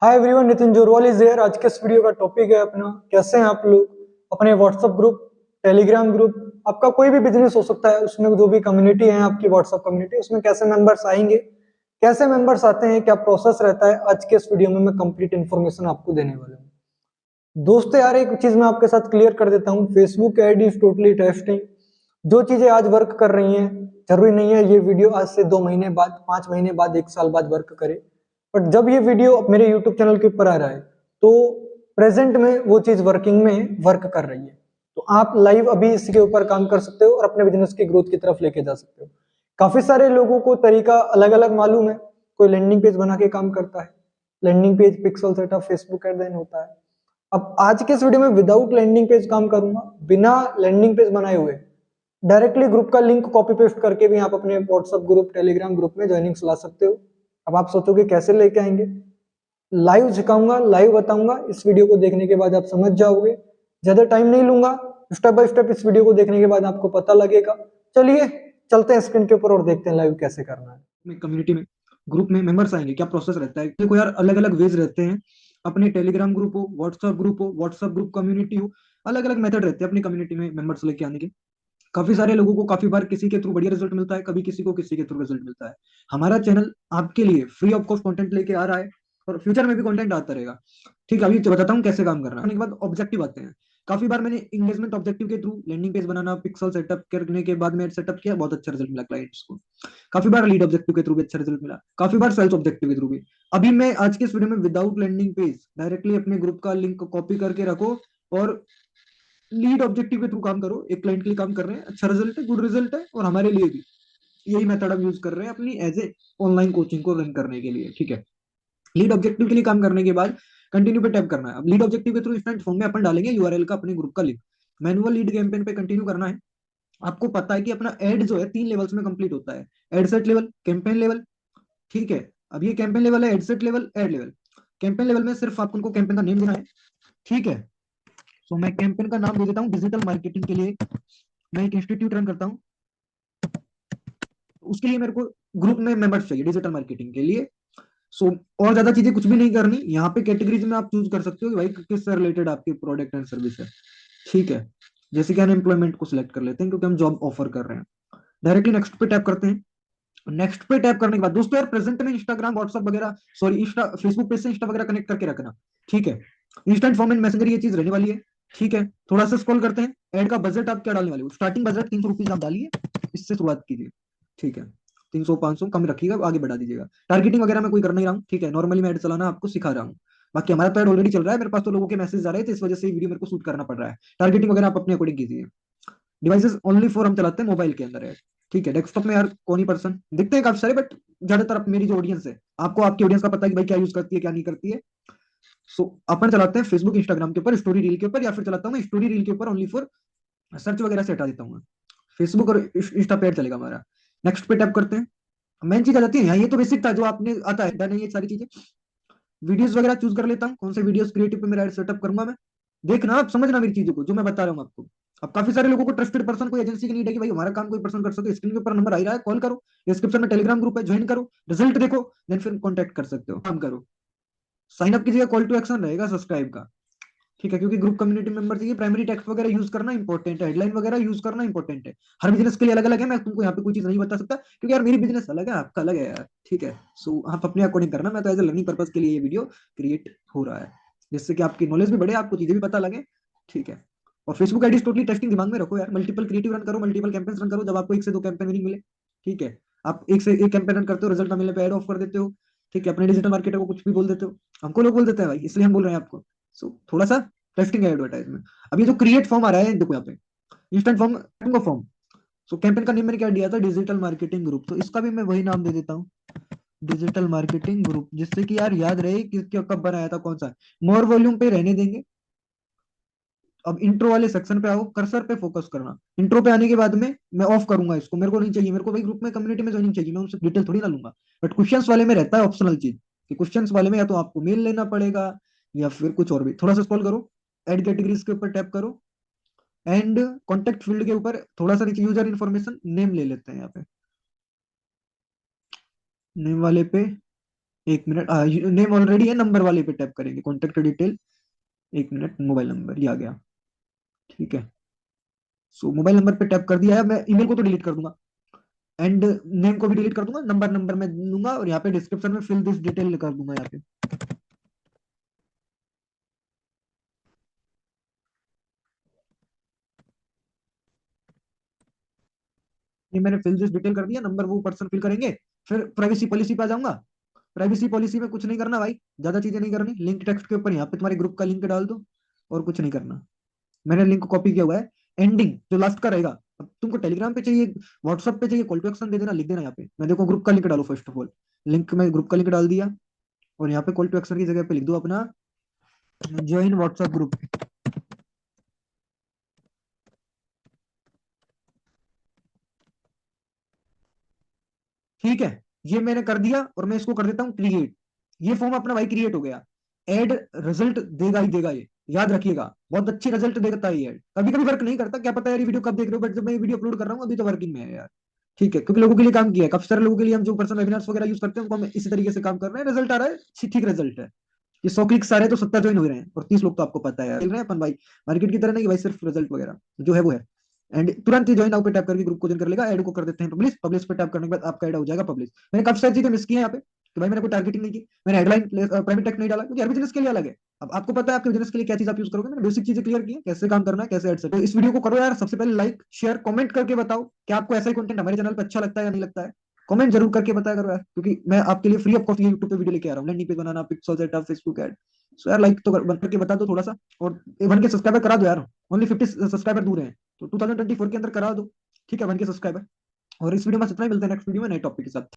Hi everyone, Nitin Jorwal is here. आज के इस वीडियो का टॉपिक है अपना कैसे हैं आप लोग अपने व्हाट्सएप ग्रुप, टेलीग्राम ग्रुप, आपका कोई भी बिजनेस हो सकता है, उसमें जो भी कम्युनिटी है आपकी व्हाट्सएप कम्युनिटी, उसमें कैसे मेंबर्स आएंगे, कैसे मेंबर्स आते हैं, क्या प्रोसेस रहता है। आज के इस वीडियो में मैं कंप्लीट इन्फॉर्मेशन आपको देने वाला हूँ। दोस्तों यार, एक चीज मैं आपके साथ क्लियर कर देता हूँ, Facebook ad is totally testing. जो चीजें आज वर्क कर रही हैं, जरूरी नहीं है ये वीडियो आज से 2 महीने बाद, 5 महीने बाद, 1 साल बाद वर्क करे। बट जब ये वीडियो मेरे यूट्यूब चैनल के ऊपर आ रहा है तो प्रेजेंट में वो चीज वर्किंग में वर्क कर रही है। तो आप लाइव अभी इसके ऊपर काम कर सकते हो और अपने बिजनेस की ग्रोथ की तरफ लेके जा सकते हो। काफी सारे लोगों को तरीका अलग अलग मालूम है। कोई लैंडिंग पेज बना के काम करता है, landing page, pixel setup, Facebook ad then होता है। अब आज के इस वीडियो में विदाउट लैंडिंग पेज काम करूंगा, बिना लैंडिंग पेज बनाए हुए डायरेक्टली ग्रुप का लिंक कॉपी पेस्ट करके भी आप अपने व्हाट्सएप ग्रुप, टेलीग्राम ग्रुप में ज्वाइनिंग्स ला सकते हो। अब आप सोचोगे कैसे लेके आएंगे, लाइव सिखाऊंगा, लाइव बताऊंगा। इस वीडियो को देखने के बाद आप समझ जाओगे। ज्यादा टाइम नहीं लूंगा, स्टेप बाय स्टेप इस वीडियो को देखने के बाद आपको पता लगेगा। चलिए चलते हैं स्क्रीन के ऊपर और देखते हैं लाइव कैसे करना है। में कम्युनिटी में ग्रुप में मेंबर्स आएंगे, क्या प्रोसेस रहता है। देखो यार, अलग अलग वेज रहते हैं। अपने टेलीग्राम ग्रुप हो, व्हाट्सएप ग्रुप कम्युनिटी हो, अलग अलग मेथड रहते हैं अपनी कम्युनिटी में मेंबर्स लेके आने के। काफी सारे लोगों को काफी बार किसी के थ्रू बढ़िया रिजल्ट मिलता है, कभी किसी को किसी के थ्रू रिजल्ट मिलता है। हमारा चैनल आपके लिए फ्री ऑफ कॉस्ट कंटेंट लेके आ रहा है और फ्यूचर में भी कंटेंट आता रहेगा। ठीक है, अभी तो बताता हूँ कैसे काम करना है। के बाद ऑब्जेक्टिव आते हैं। काफी बार मैंने इंगेजमेंट ऑब्जेक्टिव के थ्रू लैंडिंग पेज बनाना, पिक्सल सेटअप करने के बाद में सेटअप किया, बहुत अच्छा रिजल्ट मिला क्लाइंट्स को। काफी बार लीड ऑब्जेक्टिव के थ्रू भी अच्छा रिजल्ट मिला, काफी बार सेल्स ऑब्जेक्टिव के थ्रू भी। अभी मैं आज के इस वीडियो में विदाउट लैंडिंग पेज डायरेक्टली अपने ग्रुप का लिंक कॉपी करके रखो और लीड ऑब्जेक्टिव के थ्रू काम करो। एक क्लाइंट के लिए काम कर रहे हैं, अच्छा रिजल्ट है, गुड रिजल्ट है, और हमारे लिए भी यही मेथड हम यूज कर रहे हैं अपनी एज ए ऑनलाइन कोचिंग को रन करने के लिए। ठीक है, लीड ऑब्जेक्टिव के लिए काम करने के बाद कंटिन्यू पे टैप करना है। अब लीड ऑब्जेक्टिव के थ्रू इंस्टेंट फॉर्म में अपन डालेंगे यूआरएल का, अपने ग्रुप का लिंक। मैनुअल लीड कैंपेन पे कंटिन्यू करना है। आपको पता है कि अपना एड जो है 3 लेवल्स में कंप्लीट होता है। Ad set level, campaign level. ठीक है, अब ये कैंपेन लेवल है, ad set level, ad level. Campaign level में सिर्फ आपको उनको कैंपेन का नेम देना है। ठीक है, तो मैं कैंपेन का नाम दे देता हूँ डिजिटल मार्केटिंग के लिए। मैं एक इंस्टीट्यूट रन करता हूँ, उसके लिए मेरे को ग्रुप में मेंबर्स चाहिए डिजिटल मार्केटिंग के लिए। सो और ज्यादा चीजें कुछ भी नहीं करनी। यहाँ पे कैटेगरीज में आप चूज कर सकते हो कि भाई किस से रिलेटेड आपकी प्रोडक्ट एंड सर्विस है। ठीक है, जैसे कि अनएम्प्लॉयमेंट को सिलेक्ट कर लेते हैं क्योंकि हम जॉब ऑफर कर रहे हैं। डायरेक्टली नेक्स्ट पे टैप करते हैं। नेक्स्ट पे टैप करने के बाद दोस्तों यार, प्रेजेंट में इंस्टाग्राम, व्हाट्सअप वगैरह, सॉरी इंस्टा, फेसबुक पेज से इंस्टा वगैरह कनेक्ट करके रखना। ठीक है, इंस्टेंट फॉर्म एंड मैसेंजर ये चीज रहने वाली है। ठीक है, थोड़ा सा स्क्रॉल करते हैं। एड का बजट आप क्या डालने वाले हो? स्टार्टिंग बजट 300 रुपीज आप डालिए, इससे शुरुआत कीजिए। ठीक है, 300 500 कम रखिएगा, आगे बढ़ा दीजिएगा। टारगेटिंग वगैरह मैं कोई कर नहीं रहा हूँ। ठीक है, नॉर्मली मैं एड चलाना आपको सिखा रहा हूँ। बाकी हमारा तो एड ऑलरेडी चल रहा है, मेरे पास तो लोगों के मैसेज आ रहे थे, इस वजह से वीडियो मेरे को शूट करना पड़ रहा है। टारगेटिंग वगैरह आप अपने अकॉर्डिंग कीजिए। डिवाइसेस ओनली फॉर हम चलाते हैं मोबाइल के अंदर है। ठीक है, डेस्कटॉप में यार कौन ही पर्सन दिखते हैं काफी सारे, बट ज्यादातर मेरी जो ऑडियंस है, आपको आपकी ऑडियंस का पता है कि भाई क्या यूज करती है क्या नहीं करती है। सो अपन चलाते हैं फेसबुक इंस्टाग्राम के ऊपर, स्टोरी रील के ऊपर, या फिर चलाता हूँ मैं स्टोरी रील के ऊपर ओनली फॉर सर्च वगैरह से हटा देता हूँ। फेसबुक और इंस्टा पे चलेगा हमारा। नेक्स्ट पे टैप करते हैं। मेन चीज आ जाती है यहाँ, ये तो बेसिक था जो आपने आता है नहीं, ये सारी चीजें। वीडियोस वगैरह चूज कर लेता हूँ, कौन से वीडियोस क्रिएटिव पे मेरा एड सेटअप करूंगा मैं। देखना, आप समझना मेरी चीजों को जो मैं बता रहा हूँ आपको। अब काफी सारे लोगों को ट्रस्टेड पर्सन, कोई एजेंसी की नीड है कि भाई हमारा काम कोई पर्सन कर सके। स्क्रीन के ऊपर नंबर आ रहा है, कॉल करो। डिस्क्रिप्शन में टेलीग्राम ग्रुप है, ज्वाइन करो, रिजल्ट देखो, देन फिर कॉन्टेक्ट कर सकते हो, काम करो। साइन अप कीजिएगा, कॉल टू एक्शन रहेगा सब्सक्राइब का। ठीक है, क्योंकि ग्रुप कम्युनिटी मेंबर चाहिए। प्राइमरी टेक्स्ट वगैरह यूज करना इंपॉर्टेंट है, हेडलाइन वगैरह यूज करना इंपॉर्टेंट है। हर बिजनेस के लिए अलग अलग है, मैं तुमको यहाँ पे कोई चीज नहीं बता सकता क्योंकि यार मेरी बिजनेस अलग है, आपका अलग है यार। ठीक है, सो आप अपने अकॉर्डिंग करना। मैं तो एज ए लर्निंग पर्पज के लिए ये वीडियो क्रिएट हो रहा है, जिससे कि आपकी नॉलेज भी बढ़े, आपको चीजें भी पता लगे। ठीक है, और फेसबुक आईडी टोटली टेस्टिंग दिमाग में रखो यार। मल्टीपल क्रिएटिव रन करो, मल्टीपल कैंपेन्स रन करो, जब आपको 1 से 2 कैंपेन नहीं मिले। ठीक है, आप एक से एक कैंपेन रन करते हो, रिजल्ट ना मिलने पे ऐड ऑफ कर देते हो। ठीक है, अपने डिजिटल मार्केटर को कुछ भी बोल देते हो। हमको लोग बोल देते हैं भाई, इसलिए हम बोल रहे हैं आपको। सो थोड़ा सा टेस्टिंग है एडवर्टाइजमेंट। अब ये जो क्रिएट फॉर्म आ रहा है, देखो यहाँ पे इंस्टेंट फॉर्म का फॉर्म। सो कैंपेन का नेम मैंने क्या दिया था, डिजिटल मार्केटिंग ग्रुप, तो इसका भी मैं वही नाम दे देता हूँ, डिजिटल मार्केटिंग ग्रुप, जिससे कि यार याद रहे कि कब बनाया था, कौन सा। मोर वॉल्यूम पे रहने देंगे। अब इंट्रो वाले सेक्शन पे आओ, कर्सर पे फोकस करना। इंट्रो पे आने के बाद में मैं ऑफ करूंगा इसको, मेरे को नहीं चाहिए। मेरे को भाई ग्रुप में कम्युनिटी में ज्वाइनिंग चाहिए, मैं उनसे डिटेल थोड़ी ना लूंगा। बट क्वेश्चंस वाले में रहता है ऑप्शनल चीज, कि क्वेश्चंस वाले में या तो आपको मेल लेना पड़ेगा या फिर कुछ और भी। थोड़ा सा स्क्रॉल करो, एड कैटेगरीज के ऊपर टैप करो, एंड कॉन्टेक्ट फील्ड के ऊपर थोड़ा सा नीचे यूजर इन्फॉर्मेशन नेम ले लेते हैं। यहाँ पे नेम वाले पे एक मिनट, नेम ऑलरेडी है, नंबर वाले पे टैप करेंगे, कॉन्टेक्ट डिटेल, एक मिनट, मोबाइल नंबर, ये आ गया। ठीक है, सो मोबाइल नंबर पे टैप कर दिया है। मैं ईमेल को तो डिलीट कर दूंगा, एंड नेम को भी डिलीट कर दूंगा, नंबर नंबर में दूंगा, और यहाँ पे डिस्क्रिप्शन में फिल दिस डिटेल कर दूंगा यहाँ पे। ये मैंने फिल दिस डिटेल कर दिया, नंबर वो पर्सन फिल करेंगे। फिर प्राइवेसी पॉलिसी पे आ जाऊंगा। प्राइवेसी पॉलिसी में कुछ नहीं करना भाई, ज्यादा चीजें नहीं करनी। लिंक टेक्स्ट के ऊपर यहाँ पे तुम्हारे ग्रुप का लिंक डाल दो, और कुछ नहीं करना। मैंने लिंक कॉपी किया हुआ है। एंडिंग जो लास्ट का रहेगा, अब तुमको टेलीग्राम पे चाहिए, व्हाट्सएप पे चाहिए, कॉल टू एक्शन दे देना, लिख देना यहाँ पे। मैं देखो ग्रुप का लिंक डालो, फर्स्ट ऑफ ऑल लिंक में ग्रुप का लिंक डाल दिया, और यहाँ पे कॉल टू एक्शन की जगह पे लिख दो अपना ज्वाइन व्हाट्सएप ग्रुप। ठीक है, ये मैंने कर दिया, और मैं इसको कर देता हूँ क्रिएट। ये फॉर्म अपना भाई क्रिएट हो गया। एड रिजल्ट देगा ही देगा, ये याद रखिएगा, बहुत अच्छी रिजल्ट देता है ये ऐड। कभी कभी वर्क नहीं करता, क्या पता यार ये वीडियो कब देख रहे हो, बट जब मैं ये वीडियो अपलोड कर रहा हूँ अभी तो वर्किंग में है यार। ठीक है, क्योंकि लोगों के लिए काम किया है, काफी सारे लोगों के लिए हम जो पर्सनल वेबिनार्स वगैरह यूज करते हैं, उनको हम इसी तरीके से काम कर रहे हैं, रिजल्ट आ रहा है, ठीक रिजल्ट है। ये 100 क्लिक्स आ रहे हैं तो 70 ज्वाइन हो रहे हैं, और 30 लोग तो आपको पता है यार, चल रहे हैं अपन भाई, मार्केट की तरह नहीं कि भाई सिर्फ रिजल्ट वगैरह जो है वो है। एंड तुरंत ही ज्वाइन नाउ पे टैप करके ग्रुप को ज्वाइन कर लेगा। ऐड को कर देते हैं पब्लिश, पब्लिश पे टैप करने के बाद आपका ऐड हो जाएगा पब्लिश। मैंने काफी सारी चीजें मिस की है यहाँ पे, कि भाई मैंने कोई टारगेटिंग नहीं की, मैंने हेडलाइन प्राइवेट टेक्स्ट नहीं डाला, क्योंकि हर बिजनेस के लिए अलग है। अब आपको पता है आपके बिजनेस के लिए क्या चीज आप यूज करोगे, मैंने बेसिक चीजें क्लियर की है, कैसे काम करना है, कैसे एड। तो इस वीडियो को करो यार, सबसे पहले लाइक शेयर कमेंट करके बताओ कि आपको ऐसा ही कंटेंट हमारे चैनल पे अच्छा लगता है या नहीं लगता है। कमेंट जरूर करके बताया करो यार, क्योंकि मैं आपके लिए फ्री ऑफ कॉस्ट यूट्यूब पे वीडियो लेके आ रहा हूँ, लैंडिंग पेज बनाना, पिक्सल सेटअप, फेसबुक एड। सो यार लाइक तो करके बता दो थोड़ा सा, और 1K सब्सक्राइबर करा दो यार, ओनली 50 सब्सक्राइबर दूर है, तो 2024 के अंदर करा दो। ठीक है, 1K सब्सक्राइबर। और इस वीडियो में इतना ही, मिलते हैं नेक्स्ट वीडियो में नए टॉपिक के साथ।